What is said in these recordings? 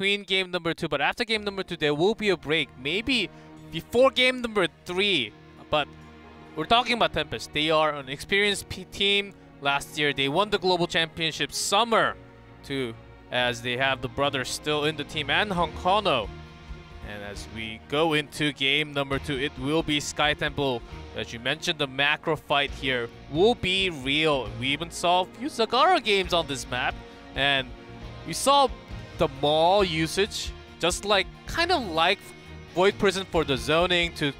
between game number 2, but after game number 2, there will be a break. Maybe before game number 3. But we're talking about Tempest. They are an experienced team. Last year, they won the Global Championship Summer too, as they have the brothers still in the team and Hong Kono. And as we go into game number 2, it will be Sky Temple. As you mentioned, the macro fight here will be real. We even saw a few Zagara games on this map, and we saw the maul usage, just like kind of like Void Prison for the zoning to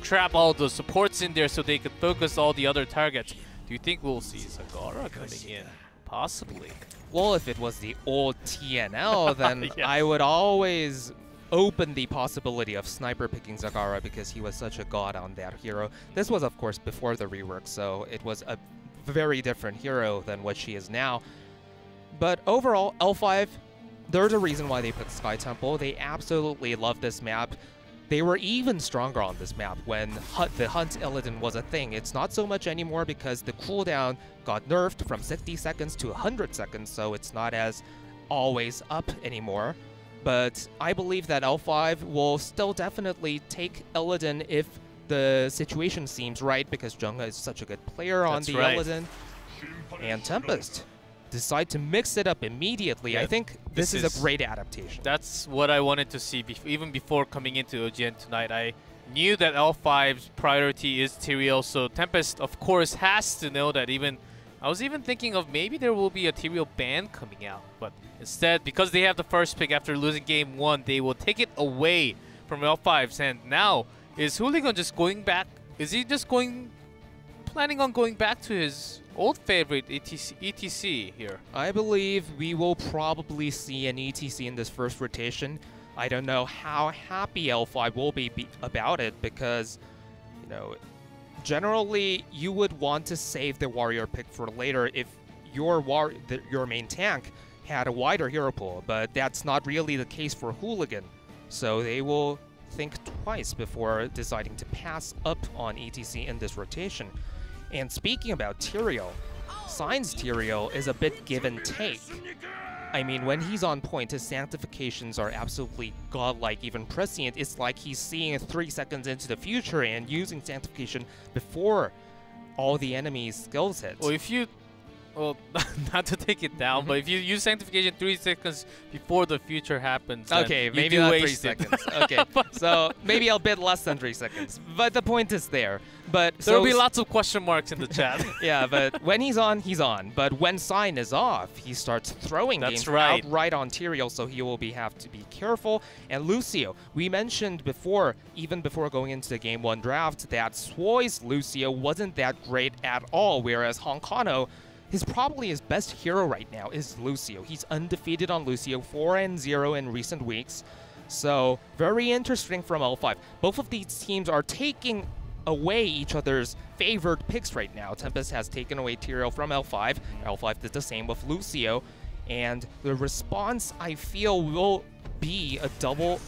trap all the supports in there so they could focus all the other targets. Do you think we'll see Zagara coming in? Possibly. Well, if it was the old TNL, then yeah. I would always open the possibility of Sniper picking Zagara because he was such a god on that hero. This was, of course, before the rework, so it was a very different hero than what she is now. But overall, L5, there's a reason why they picked Sky Temple. They absolutely love this map. They were even stronger on this map when the Hunt Illidan was a thing. It's not so much anymore because the cooldown got nerfed from 60 seconds to 100 seconds, so it's not as always up anymore. But I believe that L5 will still definitely take Illidan if the situation seems right, because Jungha is such a good player on the Illidan. And Tempest decide to mix it up immediately. Yeah, I think this is a great adaptation. That's what I wanted to see even before coming into OGN tonight. I knew that L5's priority is Tyrael, so Tempest, of course, has to know that. I was even thinking of maybe there will be a Tyrael ban coming out, but instead, because they have the first pick after losing game 1, they will take it away from L5's hand. Now, is Hooligan just going back? Is he just planning on going back to his old favorite ETC here? I believe we will probably see an ETC in this first rotation. I don't know how happy L5 will be about it because, you know, generally you would want to save the warrior pick for later if your main tank had a wider hero pool, but that's not really the case for Hooligan. So they will think twice before deciding to pass up on ETC in this rotation. And speaking about Tyrael, Sign's Tyrael is a bit give and take. I mean, when he's on point, his sanctifications are absolutely godlike, even prescient. It's like he's seeing 3 seconds into the future and using sanctification before all the enemy's skills hit. Well, if you... Well, not to take it down, but if you use sanctification 3 seconds before the future happens, okay, maybe not 3 seconds. Okay, so maybe a bit less than 3 seconds. But the point is there. But there'll be lots of question marks in the chat. Yeah, but when he's on, he's on. But when Sign is off, he starts throwing games outright on Tyrael, so he will have to be careful. And Lucio, we mentioned before, even before going into the Game 1 draft, that Swoi's Lucio wasn't that great at all, whereas Hong Kono, probably his best hero right now is Lucio. He's undefeated on Lucio, 4-0 in recent weeks. So, very interesting from L5. Both of these teams are taking away each other's favored picks right now. Tempest has taken away Tyrael from L5. L5 did the same with Lucio. And the response, I feel, will be a double...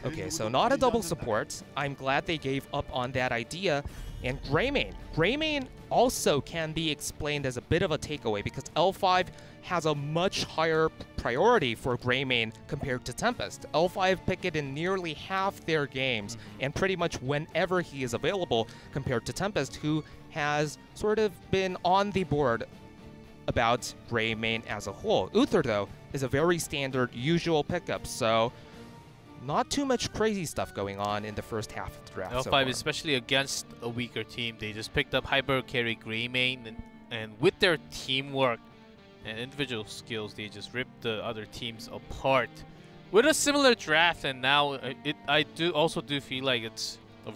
Okay, so not a double support. I'm glad they gave up on that idea. And Greymane. Greymane also can be explained as a bit of a takeaway because L5 has a much higher priority for Greymane compared to Tempest. L5 pick it in nearly half their games and pretty much whenever he is available compared to Tempest, who has sort of been on the board about Greymane as a whole. Uther, though, is a very standard, usual pickup, so not too much crazy stuff going on in the first half of the draft. L5, especially against a weaker team, they just picked up Hyper Carry Greymane, and with their teamwork and individual skills, they just ripped the other teams apart. With a similar draft, and now I also feel like it's a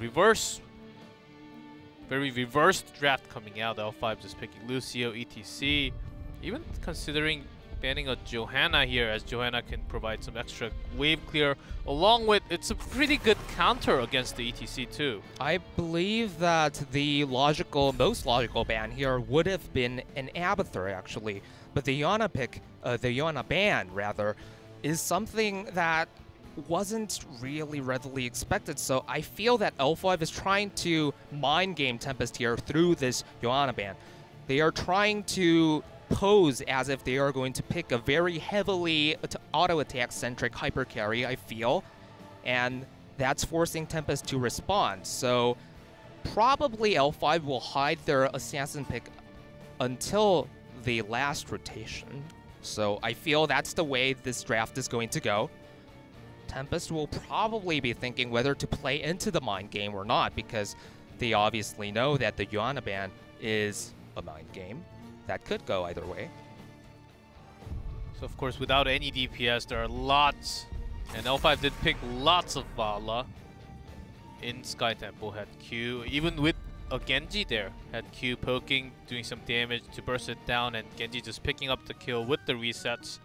very reversed draft coming out. L5 just picking Lucio, ETC, even considering banning a Johanna here, as Johanna can provide some extra wave clear, along with it's a pretty good counter against the ETC too. I believe that the most logical ban here would have been an Abathur actually, but the Iona pick, the Iona ban rather, is something that wasn't really readily expected. So I feel that L5 is trying to mind game Tempest here through this Iona ban. They are trying to pose as if they are going to pick a very heavily auto-attack centric hyper carry, I feel, and that's forcing Tempest to respond. So probably L5 will hide their assassin pick until the last rotation. So I feel that's the way this draft is going to go. Tempest will probably be thinking whether to play into the mind game or not, because they obviously know that the Yuana ban is a mind game. That could go either way. So of course, without any DPS, there are lots, and L5 did pick lots of Vala in Sky Temple. Had Q, even with a Genji there, had Q poking, doing some damage to burst it down, and Genji just picking up the kill with the resets.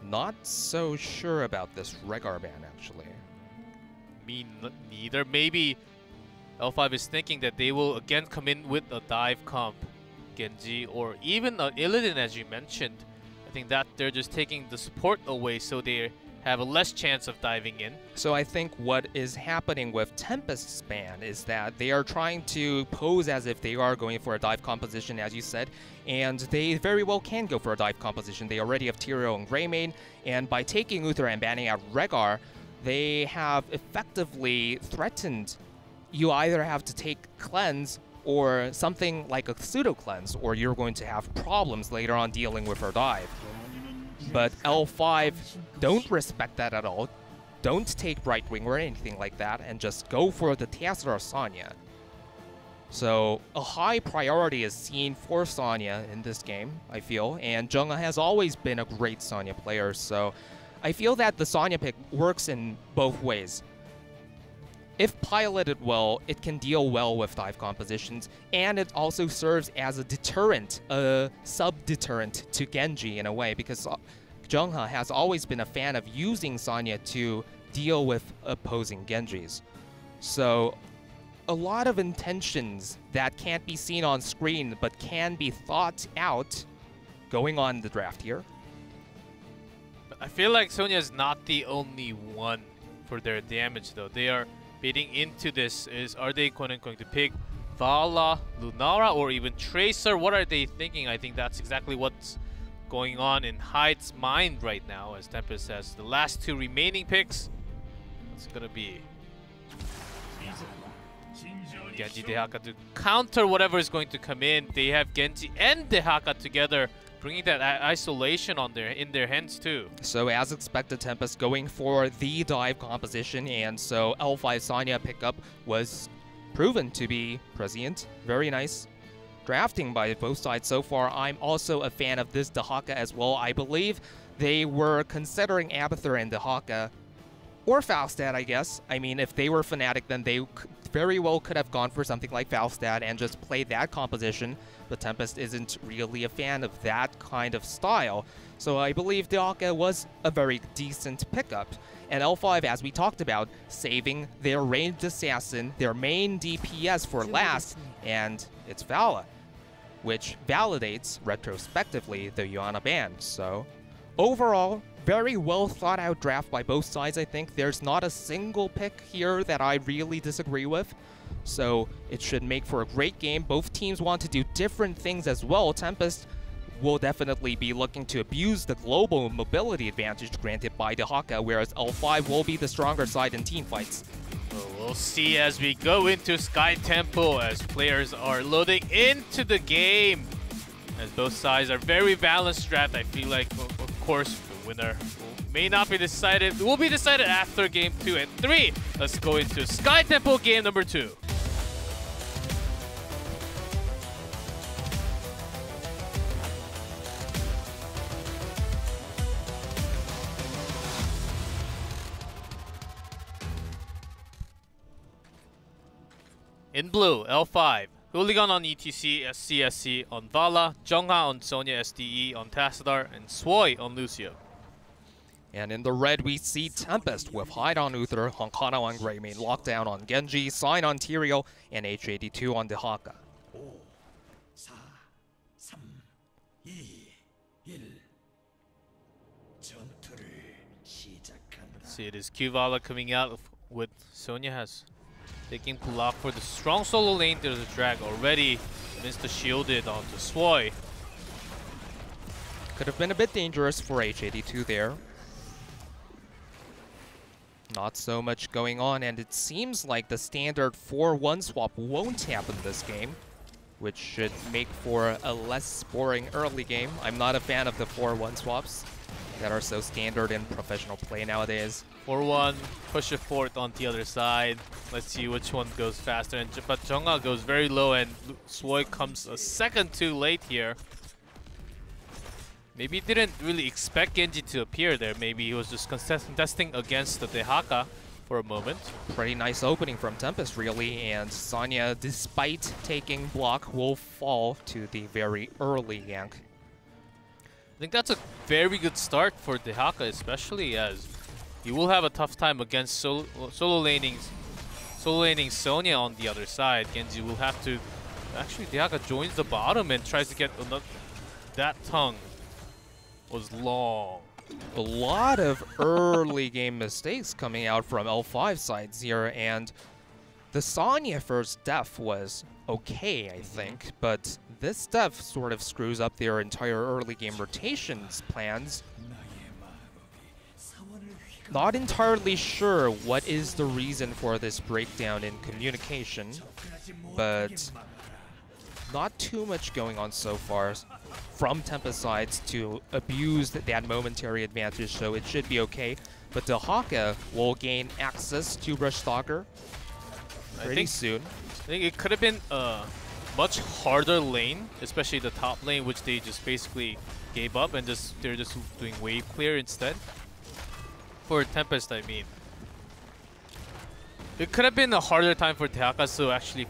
Not so sure about this Rehgar ban, actually. Me neither. Maybe L5 is thinking that they will again come in with a dive comp Genji, or even Illidan, as you mentioned. I think that they're just taking the support away, so they have a less chance of diving in. So I think what is happening with Tempest's ban is that they are trying to pose as if they are going for a dive composition, as you said, and they very well can go for a dive composition. They already have Tyrael and Greymane, and by taking Uther and banning out Rehgar, they have effectively threatened you either have to take Cleanse or something like a pseudo-cleanse, or you're going to have problems later on dealing with her dive. But L5 don't respect that at all, don't take Brightwing or anything like that, and just go for the Tassadar Sonya. So a high priority is seen for Sonya in this game, I feel, and Jungha has always been a great Sonya player, so I feel that the Sonya pick works in both ways. If piloted well, it can deal well with dive compositions, and it also serves as a deterrent, a sub-deterrent to Genji in a way, because Jungha has always been a fan of using Sonya to deal with opposing Genjis. So a lot of intentions that can't be seen on screen but can be thought out going on in the draft here. I feel like Sonya is not the only one for their damage, though. They are bidding into this. Are they going to pick Vala, Lunara, or even Tracer? What are they thinking? I think that's exactly what's going on in Hyde's mind right now, as Tempest has the last two remaining picks. It's gonna be Genji Dehaka to counter whatever is going to come in. They have Genji and Dehaka together, bringing that isolation on in their hands too. So as expected, Tempest going for the dive composition, and so L5 Sonya pickup was proven to be prescient. Very nice drafting by both sides so far. I'm also a fan of this Dehaka as well. I believe they were considering Abathur and Dehaka, or Falstad, I guess. I mean, if they were Fnatic, then they very well could have gone for something like Falstad and just played that composition, but Tempest isn't really a fan of that kind of style. So I believe Dehaka was a very decent pickup. And L5, as we talked about, saving their ranged assassin, their main DPS for last, and it's Vala, which validates, retrospectively, the Yuana ban. So overall, very well thought out draft by both sides, I think. There's not a single pick here that I really disagree with. So it should make for a great game. Both teams want to do different things as well. Tempest will definitely be looking to abuse the global mobility advantage granted by Dehaka, whereas L5 will be the stronger side in team fights. Well, we'll see as we go into Sky Temple, as players are loading into the game. As both sides are very balanced draft, I feel like, of course, the winner may not be decided. It will be decided after game 2 and 3. Let's go into Sky Temple game number 2. In blue, L5. Hooligan on ETC, SCSC on Vala, Jungha on Sonya SDE on Tassadar, and Swoi on Lucio. And in the red, we see Tempest with Hyde on Uther, Honkana on Greymane, Lockdown on Genji, Sign on Tyrael, and H82 on Dehaka. See, it is Q Vala coming out with Sonya has taking block for the strong solo lane. There's a drag already. Insta shielded onto Swoi. Could have been a bit dangerous for H82 there. Not so much going on, and it seems like the standard 4-1 swap won't happen this game, which should make for a less boring early game. I'm not a fan of the 4-1 swaps that are so standard in professional play nowadays. 4-1, push it forth on the other side. Let's see which one goes faster. But Jungha goes very low, and Swoi comes a second too late here. Maybe he didn't really expect Genji to appear there. Maybe he was just contesting against the Dehaka for a moment. Pretty nice opening from Tempest, really, and Sonya, despite taking block, will fall to the very early gank. I think that's a very good start for Dehaka, especially as he will have a tough time against solo laning Sonya on the other side. Genji will have to... Actually, Dehaka joins the bottom and tries to get another... That tongue was long. A lot of early game mistakes coming out from L5 sides here, and the Sonya first def was okay, I think, but this def sort of screws up their entire early game rotations plans. Not entirely sure what is the reason for this breakdown in communication, but not too much going on so far from Tempest sides to abuse that momentary advantage, so it should be okay. But Dehaka will gain access to Brush Stalker pretty soon. I think it could have been a much harder lane, especially the top lane, which they just basically gave up and they're just doing wave clear instead. For Tempest, I mean. It could have been a harder time for Dehaka, so actually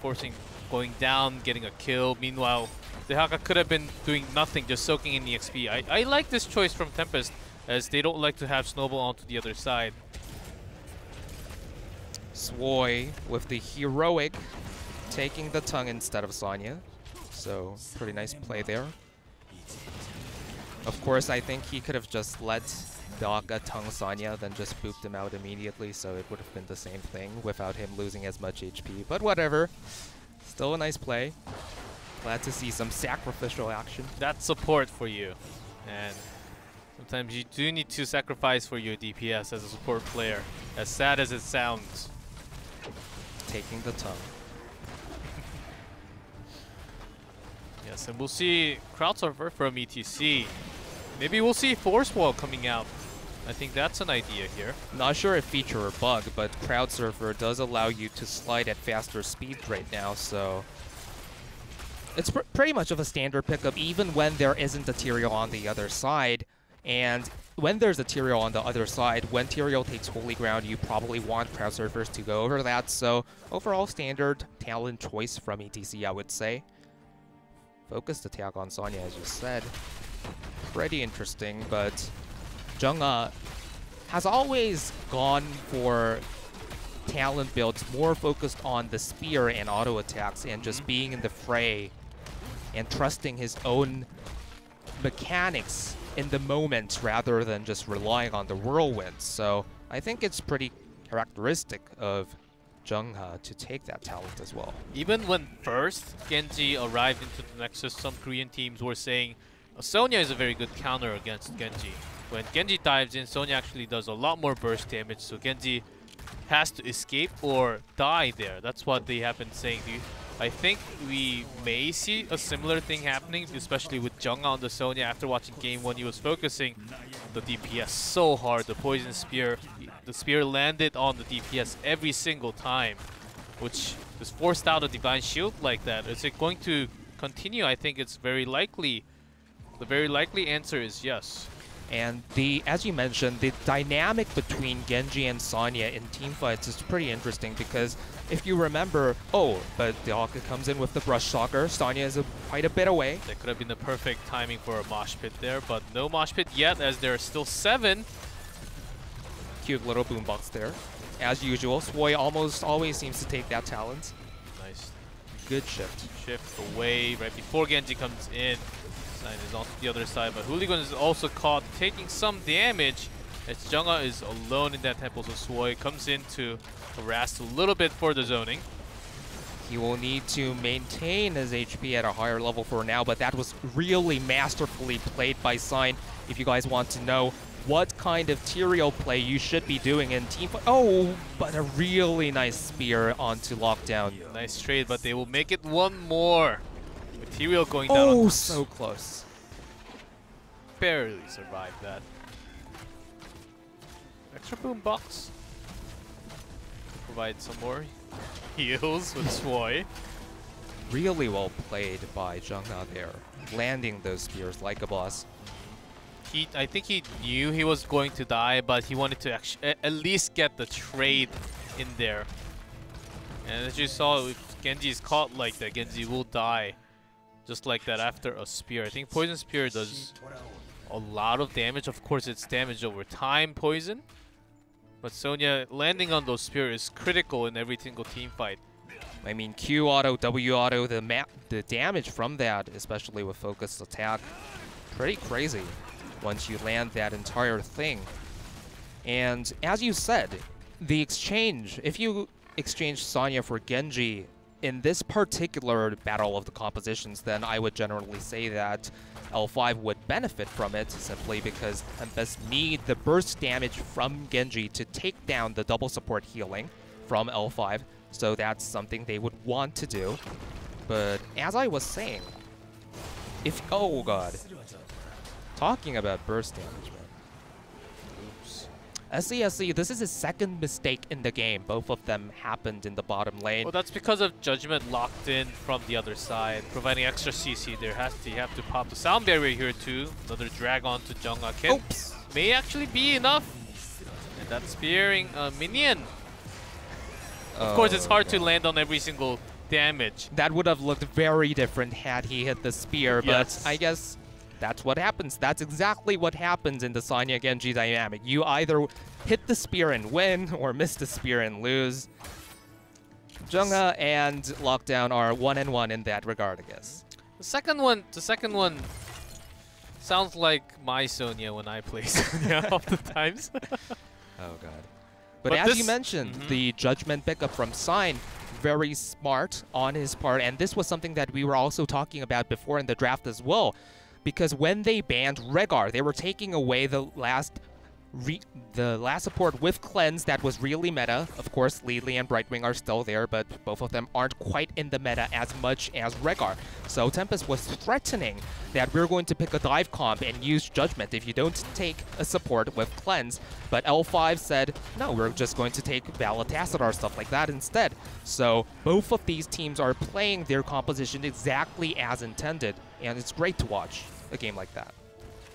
going down, getting a kill. Meanwhile, Dehaka could have been doing nothing, just soaking in the XP. I like this choice from Tempest, as they don't like to have Snowball onto the other side. Swoi with the heroic taking the tongue instead of Sonya. So, pretty nice play there. Of course, I think he could have just let Dehaka tongue Sonya, then just booped him out immediately, so it would have been the same thing without him losing as much HP. But whatever. Still a nice play. Glad to see some sacrificial action. That's support for you. And sometimes you do need to sacrifice for your DPS as a support player, as sad as it sounds. Taking the tongue. Yes, and we'll see Crowd Surfer from ETC. Maybe we'll see Force Wall coming out. I think that's an idea here. Not sure if feature or bug, but Crowd Surfer does allow you to slide at faster speed right now, so it's pretty much of a standard pickup even when there isn't a Tyrael on the other side. And when there's a Tyrael on the other side, when Tyrael takes Holy Ground, you probably want Crowd Surfers to go over that. So overall standard talent choice from ETC, I would say. Focused attack on Sonya, as you said. Pretty interesting, but Jungha has always gone for talent builds more focused on the spear and auto attacks and just being in the fray and trusting his own mechanics in the moment rather than just relying on the whirlwinds. So I think it's pretty characteristic of Jungha to take that talent as well. Even when first Genji arrived into the Nexus, some Korean teams were saying Sonya is a very good counter against Genji. When Genji dives in, Sonya actually does a lot more burst damage, so Genji has to escape or die there. That's what they have been saying. I think we may see a similar thing happening, especially with Jungha on the Sonya. After watching Game 1, he was focusing the DPS so hard. The Poison Spear, the spear landed on the DPS every single time, which just forced out a Divine Shield like that. Is it going to continue? I think it's very likely. The very likely answer is yes. And as you mentioned, the dynamic between Genji and Sonya in teamfights is pretty interesting because if you remember, but Dehaka comes in with the Brush Stalker. Sonya is quite a bit away. That could have been the perfect timing for a mosh pit there, but no mosh pit yet as there are still 7. Cute little boombox there. As usual, Swoi almost always seems to take that talent. Nice. Good shift. Shift away right before Genji comes in. Is on the other side, but Hooligan is also caught taking some damage as Jungha is alone in that temple, so Swoi comes in to harass a little bit for the zoning. He will need to maintain his HP at a higher level for now, but that was really masterfully played by Sign. If you guys want to know what kind of Tyrael play you should be doing in teamfight. Oh, but a really nice spear onto Lockdown. Nice trade, but they will make it one more. With Tyrael going down. Oh, so close. Barely survived that. Extra boom box. Provide some more heals with Swoi. Really well played by Jungha there, landing those spears like a boss. I think he knew he was going to die, but he wanted to at least get the trade in there. And as you saw, if Genji is caught like that, Genji will die just like that after a spear. I think Poison Spear does a lot of damage. Of course, it's damage over time, poison. But Sonya landing on those spears is critical in every single team fight. I mean, Q auto, W auto, the damage from that, especially with focused attack, pretty crazy once you land that entire thing. And as you said, the exchange, if you exchange Sonya for Genji in this particular battle of the compositions, then I would generally say that L5 would benefit from it, simply because Tempest need the burst damage from Genji to take down the double support healing from L5. So that's something they would want to do. But as I was saying, oh god. Talking about burst damage, man. Oops. SCSC, this is his second mistake in the game. Both of them happened in the bottom lane. Well, that's because of Judgment locked in from the other side, providing extra CC. You have to pop the sound barrier here too. Another drag on to Jungha Kid. Oops. May actually be enough. And that's spearing a minion. Of course, it's hard to land on every single damage. That would have looked very different had he hit the spear, yes. But I guess that's what happens. That's exactly what happens in the Sonya Genji dynamic. You either hit the spear and win, or miss the spear and lose. Jungha and Lockdown are 1-1 in that regard, I guess. The second one sounds like my Sonya when I play Sonya all the times. Oh god. But as you mentioned, the Judgment pickup from Sign, very smart on his part, and this was something that we were also talking about before in the draft as well, because when they banned Rehgar, they were taking away the last support with Cleanse that was really meta. Of course, Lili and Brightwing are still there, but both of them aren't quite in the meta as much as Rehgar. So Tempest was threatening that we're going to pick a dive comp and use Judgment if you don't take a support with Cleanse. But L5 said, no, we're just going to take Valid or stuff like that instead. So both of these teams are playing their composition exactly as intended, and it's great to watch a game like that.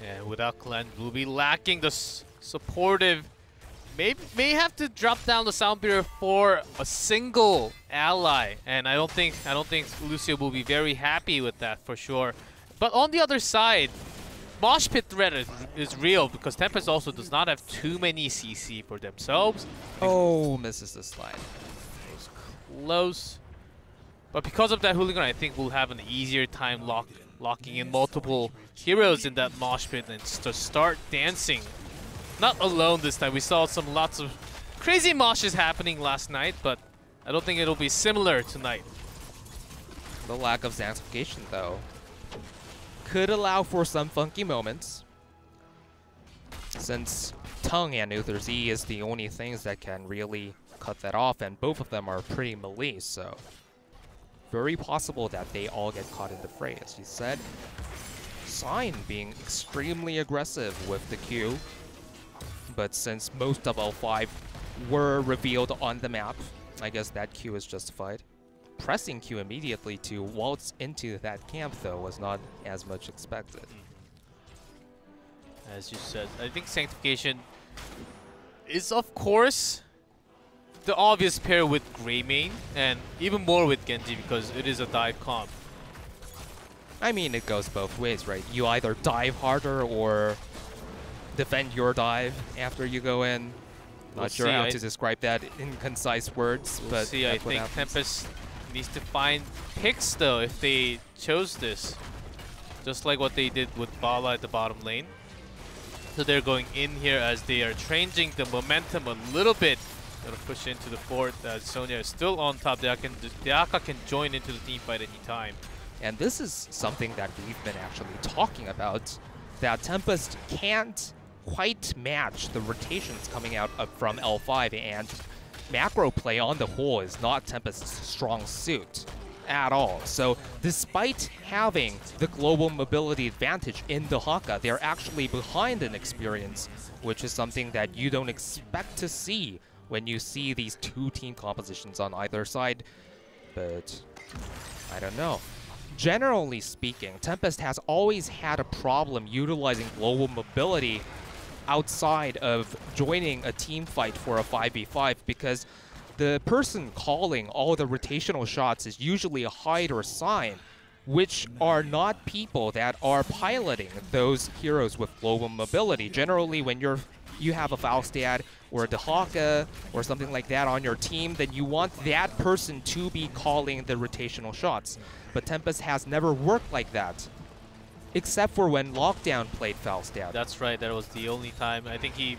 Yeah, without Cleanse, we'll be lacking the supportive. May have to drop down the sound barrier for a single ally, and I don't think Lucio will be very happy with that for sure. But on the other side, Mosh Pit threat is real, because Tempest also does not have too many CC for themselves. Oh, misses the slide. It was close. But because of that Hooligan, I think we'll have an easier time locking in multiple heroes in that Mosh Pit and to start dancing. Not alone this time. We saw lots of crazy moshes happening last night, but I don't think it'll be similar tonight. The lack of Xantification, though, could allow for some funky moments, since Tongue and Uther Z is the only things that can really cut that off, and both of them are pretty melee, so very possible that they all get caught in the fray, as you said. Sign being extremely aggressive with the Q, but since most of L5 were revealed on the map, I guess that Q is justified. Pressing Q immediately to waltz into that camp, though, was not as much expected. As you said, I think Sanctification is, of course, the obvious pair with Greymane, and even more with Genji because it is a dive comp. I mean, it goes both ways, right? You either dive harder or defend your dive after you go in. Not sure how to describe that in concise words, but see. I think Tempest needs to find picks, though, if they chose this. Just like what they did with Bala at the bottom lane. So they're going in here as they are changing the momentum a little bit Gonna push into the fort. Sonya is still on top. Deaka can join into the team fight anytime. And this is something that we've been actually talking about, that Tempest can't quite match the rotations coming out from L5, and macro play on the whole is not Tempest's strong suit at all. So despite having the global mobility advantage in the Haka, they're actually behind in experience, which is something that you don't expect to see when you see these two team compositions on either side. But I don't know. Generally speaking, Tempest has always had a problem utilizing global mobility outside of joining a team fight for a 5v5, because the person calling all the rotational shots is usually a Hyde or Sign, which are not people that are piloting those heroes with global mobility. Generally, when you have a Falstad or a Dehaka or something like that on your team, then you want that person to be calling the rotational shots. But Tempest has never worked like that, except for when Lockdown played Falstad. That's right, that was the only time. I think he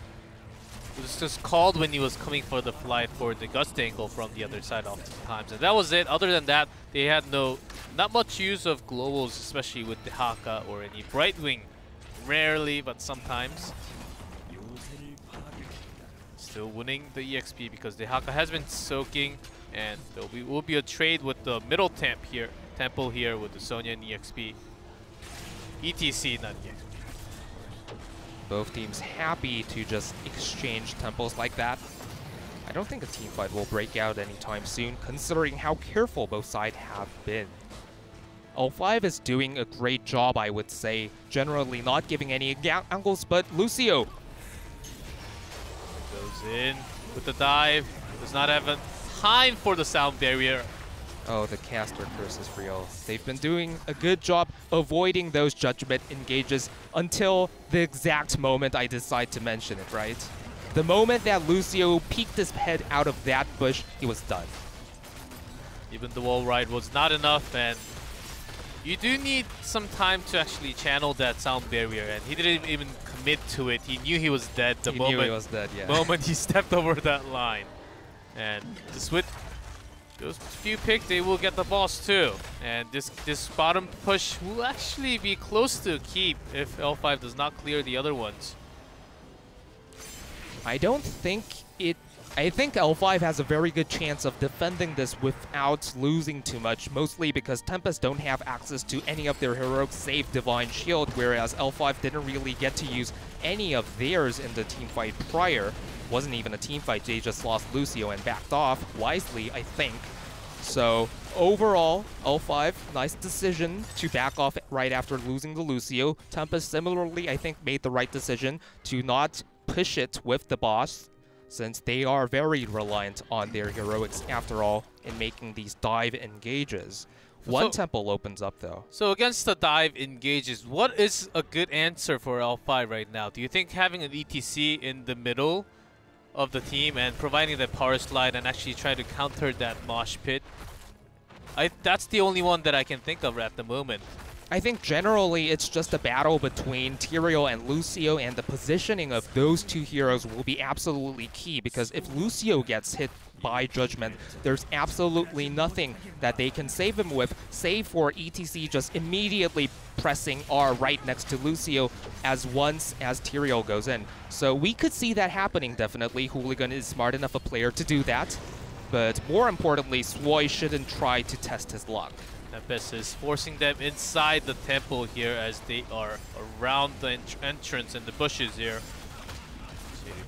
was just called when he was coming for the flight for the gust angle from the other side oftentimes. And that was it. Other than that, they had not much use of globals, especially with the Haka or any Brightwing. Rarely, but sometimes. Still winning the EXP because the Haka has been soaking, and there will be a trade with the middle temple here with the Sonya and EXP. ETC, not EXP. Both teams happy to just exchange temples like that. I don't think a team fight will break out anytime soon, considering how careful both sides have been. L5 is doing a great job, I would say, generally not giving any angles, but Lucio goes in with the dive, does not have a time for the sound barrier. Oh, the caster curse is real. They've been doing a good job avoiding those judgment engages until the exact moment I decide to mention it, right? The moment that Lucio peeked his head out of that bush, he was done. Even the wall ride was not enough, and you do need some time to actually channel that sound barrier, and he didn't even commit to it. He knew he was dead the moment he stepped over that line. And just with those few picks, they will get the boss too. And this bottom push will actually be close to a keep if L5 does not clear the other ones. I think L5 has a very good chance of defending this without losing too much, mostly because Tempest don't have access to any of their heroics save Divine Shield, whereas L5 didn't really get to use any of theirs in the teamfight prior. Wasn't even a teamfight, they just lost Lucio and backed off, wisely, I think. So overall, L5, nice decision to back off right after losing the Lucio. Tempest similarly, I think, made the right decision to not push it with the boss, since they are very reliant on their heroics after all in making these dive engages. One temple opens up though. So against the dive engages, what is a good answer for L5 right now? Do you think having an ETC in the middle of the team and providing the power slide and actually try to counter that mosh pit? That's the only one that I can think of at the moment. I think generally it's just a battle between Tyrael and Lucio, and the positioning of those two heroes will be absolutely key, because if Lucio gets hit by Judgment, there's absolutely nothing that they can save him with, save for ETC just immediately pressing R right next to Lucio once as Tyrael goes in. So we could see that happening definitely. Hooligan is smart enough a player to do that, but more importantly, Swoy shouldn't try to test his luck. Tempest is forcing them inside the temple here as they are around the entrance in the bushes here.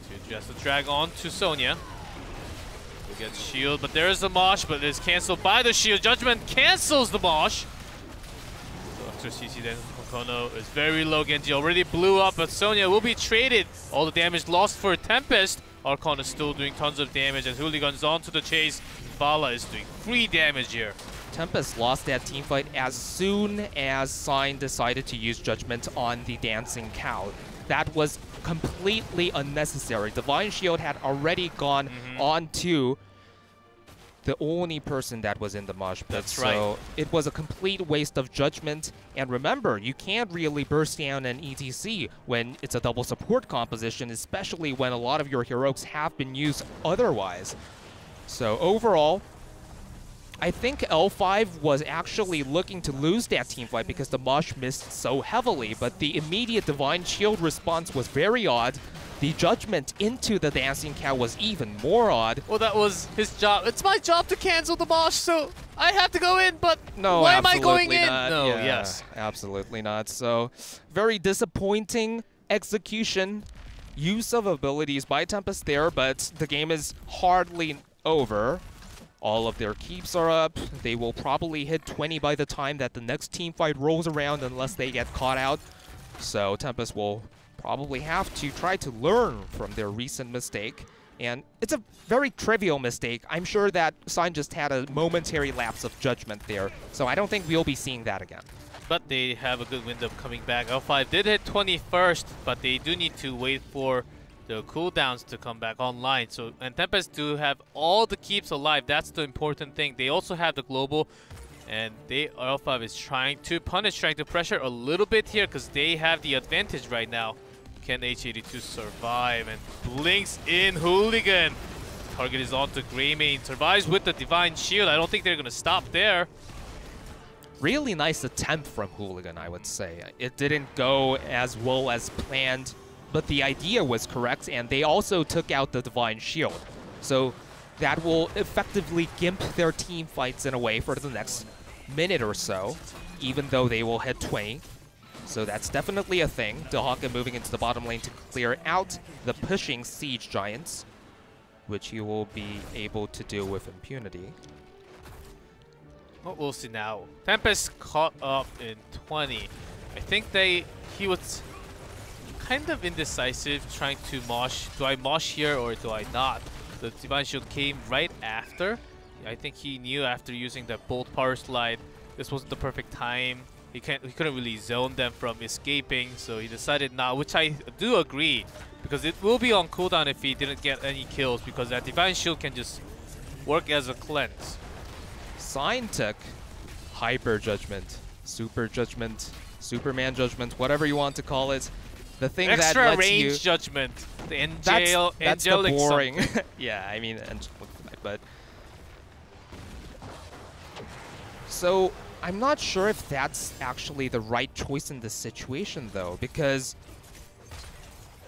To just drag on to Sonya. Who gets shield, but there is a mosh, but it's cancelled by the shield. Judgment cancels the mosh. So after CC then Kono is very low. Genji already blew up, but Sonya will be traded. All the damage lost for Tempest. Archon is still doing tons of damage as Hooligan's on to the chase. Vala is doing free damage here. Tempest lost that teamfight as soon as Sign decided to use Judgment on the Dancing Cow. That was completely unnecessary. Divine Shield had already gone on to the only person that was in the mosh pit. That's so right. It was a complete waste of judgment. And remember, you can't really burst down an ETC when it's a double support composition, especially when a lot of your heroics have been used otherwise. So overall, I think L5 was actually looking to lose that teamfight because the mosh missed so heavily, but the immediate Divine Shield response was very odd. The judgment into the Dancing Cat was even more odd. Well, that was his job. It's my job to cancel the mosh, so I have to go in, but no, why am I going in? Not. No, yeah, yes. Absolutely not. So, very disappointing execution. Use of abilities by Tempest there, but the game is hardly over. All of their keeps are up. They will probably hit 20 by the time that the next team fight rolls around unless they get caught out. So Tempest will probably have to try to learn from their recent mistake. And it's a very trivial mistake. I'm sure that Sign just had a momentary lapse of judgment there. So I don't think we'll be seeing that again. But they have a good window coming back. L5 did hit 20 first, but they do need to wait for the cooldowns to come back online. So, and Tempest do have all the keeps alive. That's the important thing. They also have the global, and L5 is trying to punish, trying to pressure a little bit here because they have the advantage right now. Can H82 survive? And blinks in Hooligan. Target is on to Greymane. Survives with the Divine Shield. I don't think they're gonna stop there. Really nice attempt from Hooligan, I would say. It didn't go as well as planned, but the idea was correct, and they also took out the Divine Shield. So that will effectively gimp their team fights in a way for the next minute or so, even though they will hit 20. So that's definitely a thing. Dehaka moving into the bottom lane to clear out the pushing Siege Giants, which he will be able to do with impunity. Well, we'll see now. Tempest caught up in 20. I think he was kind of indecisive, trying to mosh. Do I mosh here or do I not? The Divine Shield came right after. I think he knew after using the Bolt Power Slide, this wasn't the perfect time. He couldn't really zone them from escaping, so he decided not, which I do agree, because it will be on cooldown if he didn't get any kills, because that Divine Shield can just work as a cleanse. Sign took Hyper Judgment, Super Judgment, Superman Judgment, whatever you want to call it. The thing Extra that lets range you... judgment. The that's the boring... something. Yeah, I mean, but... So, I'm not sure if that's actually the right choice in this situation, though, because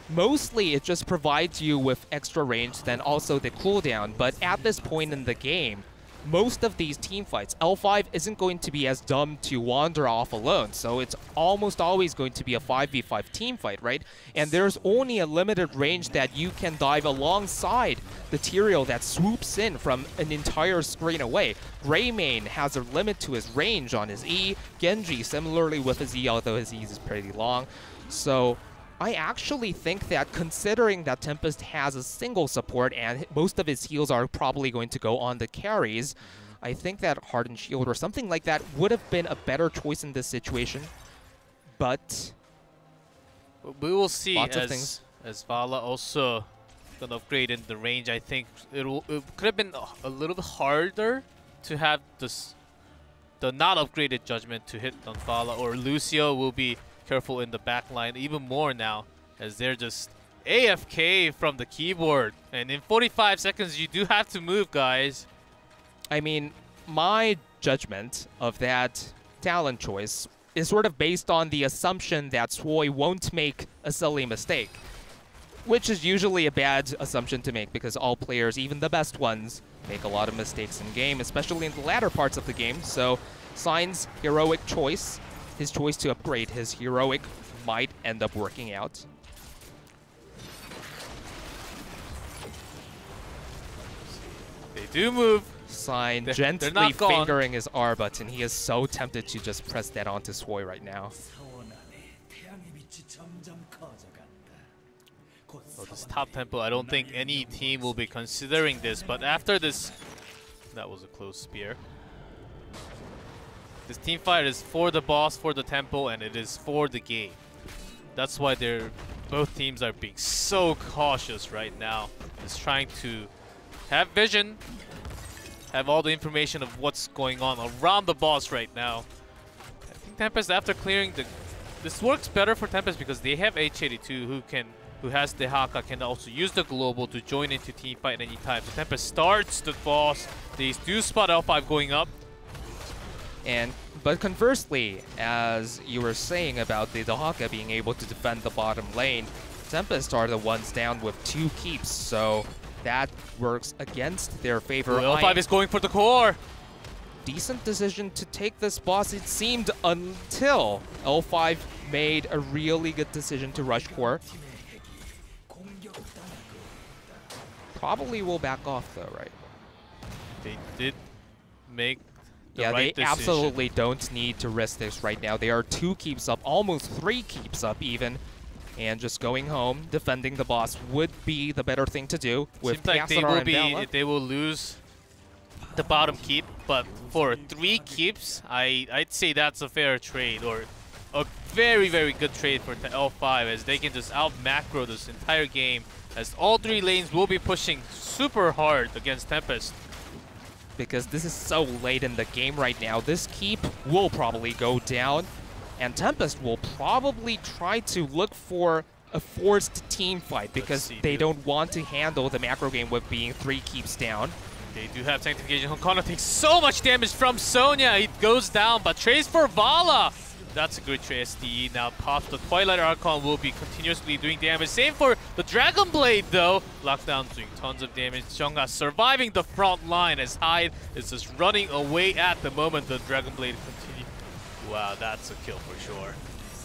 mostly it just provides you with extra range, then also the cooldown, but at this point in the game, most of these team fights, L5 isn't going to be as dumb to wander off alone, so it's almost always going to be a 5v5 team fight, right? And there's only a limited range that you can dive alongside the Tyrael that swoops in from an entire screen away. Greymane has a limit to his range on his E. Genji similarly with his E, although his E is pretty long. So I actually think that considering that Tempest has a single support and most of his heals are probably going to go on the carries, I think that Hardened Shield or something like that would have been a better choice in this situation. But we will see as Vala also got an upgrade in the range. I think it could have been a little bit harder to have the not upgraded judgment to hit on Vala, or Lucio will be careful in the back line even more now, as they're just AFK from the keyboard. And in 45 seconds, you do have to move, guys. I mean, my judgment of that talent choice is sort of based on the assumption that Swoi won't make a silly mistake, which is usually a bad assumption to make because all players, even the best ones, make a lot of mistakes in game, especially in the latter parts of the game. So Sign's heroic choice, his choice to upgrade his heroic, might end up working out. They do move. Sign gently fingering his R button. He is so tempted to just press that onto Swoi right now. Oh, this top tempo, I don't think any team will be considering this, but after this, that was a close spear. This team fight is for the boss, for the tempo, and it is for the game. That's why both teams are being so cautious right now. Just trying to have vision. have all the information of what's going on around the boss right now. I think Tempest, after clearing the... This works better for Tempest because they have H82 who has the Haka, can also use the global to join into team fight anytime. So Tempest starts the boss. They do spot L5 going up. But conversely, as you were saying about the Haka being able to defend the bottom lane, Tempest are the ones down with 2 keeps, so that works against their favor. L5 is going for the core. Decent decision to take this boss, it seemed, until L5 made a really good decision to rush core. Probably will back off though, right? They did make the yeah, right they decision. Absolutely don't need to risk this right now. They are 2 keeps up, almost 3 keeps up even. And just going home, defending the boss would be the better thing to do. With Seems like they will lose the bottom keep, but for 3 keeps, I'd say that's a fair trade, or a very, very good trade for the L5, as they can just out macro this entire game, as all 3 lanes will be pushing super hard against Tempest. Because this is so late in the game right now, this keep will probably go down. And Tempest will probably try to look for a forced team fight because they don't want to handle the macro game with being 3 keeps down. They do have Sanctification. Honkano takes so much damage from Sonya. He goes down, but trades for Vala. That's a good trade. SDE now pops. The Twilight Archon will be continuously doing damage. Same for the Dragon Blade, though. Lockdown doing tons of damage. Jeongha surviving the front line as Hyde is just running away at the moment. The Dragon Blade continues. Wow, that's a kill for sure.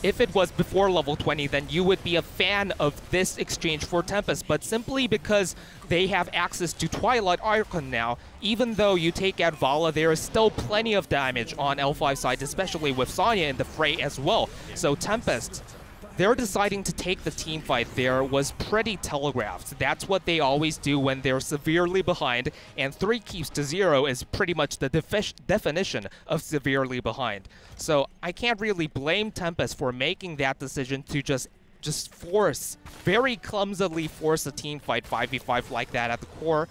If it was before level 20, then you would be a fan of this exchange for Tempest, but simply because they have access to Twilight Archon now, even though you take out Vala, there is still plenty of damage on L5 side, especially with Sonya in the fray as well. So Tempest, they're deciding to take the team fight there was pretty telegraphed. That's what they always do when they're severely behind, and 3 keeps to 0 is pretty much the definition of severely behind. So I can't really blame Tempest for making that decision to just very clumsily force a team fight 5v5 like that at the core.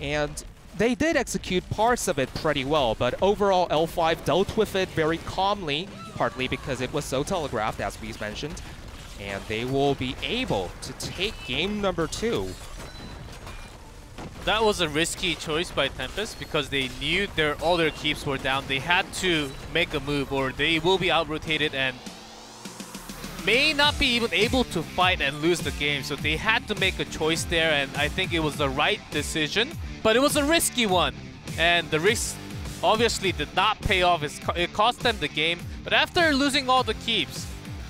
And they did execute parts of it pretty well, but overall L5 dealt with it very calmly, partly because it was so telegraphed, as we mentioned, and they will be able to take game number 2. That was a risky choice by Tempest because they knew all their keeps were down. They had to make a move or they will be out-rotated and may not be even able to fight and lose the game. So they had to make a choice there, and I think it was the right decision. But it was a risky one, and the risk obviously did not pay off. It cost them the game. But after losing all the keeps,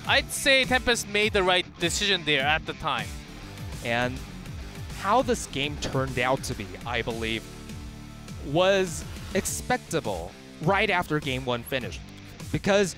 I'd say Tempest made the right decision there at the time. And how this game turned out to be, I believe, was expectable right after Game 1 finished. Because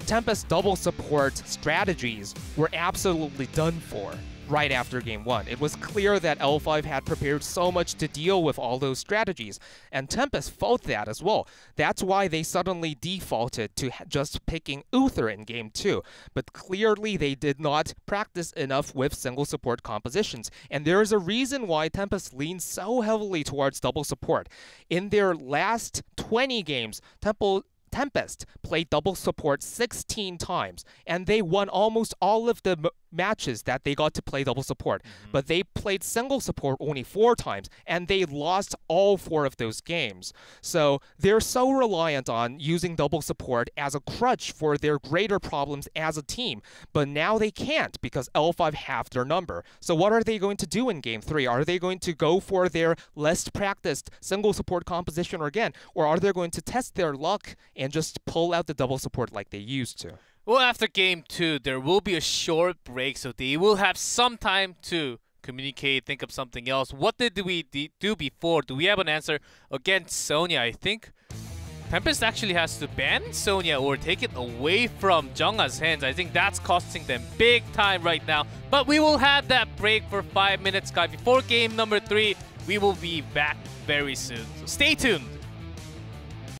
Tempest's double support strategies were absolutely done for right after Game 1. It was clear that L5 had prepared so much to deal with all those strategies, and Tempest felt that as well. That's why they suddenly defaulted to just picking Uther in Game 2. But clearly they did not practice enough with single support compositions, and there is a reason why Tempest leans so heavily towards double support. In their last 20 games, Tempest played double support 16 times, and they won almost all of the matches that they got to play double support. But they played single support only 4 times, and they lost all 4 of those games. So they're so reliant on using double support as a crutch for their greater problems as a team. But now they can't because L5 have their number. So what are they going to do in Game 3? Are they going to go for their less practiced single support composition again? Or are they going to test their luck and just pull out the double support like they used to? Well, after Game 2, there will be a short break, so they will have some time to communicate, think of something else. What did we do before? Do we have an answer? Against Sonya, I think Tempest actually has to ban Sonya or take it away from Jeongha's hands. I think that's costing them big time right now. But we will have that break for 5 minutes, guys. Before game number 3, we will be back very soon. So stay tuned.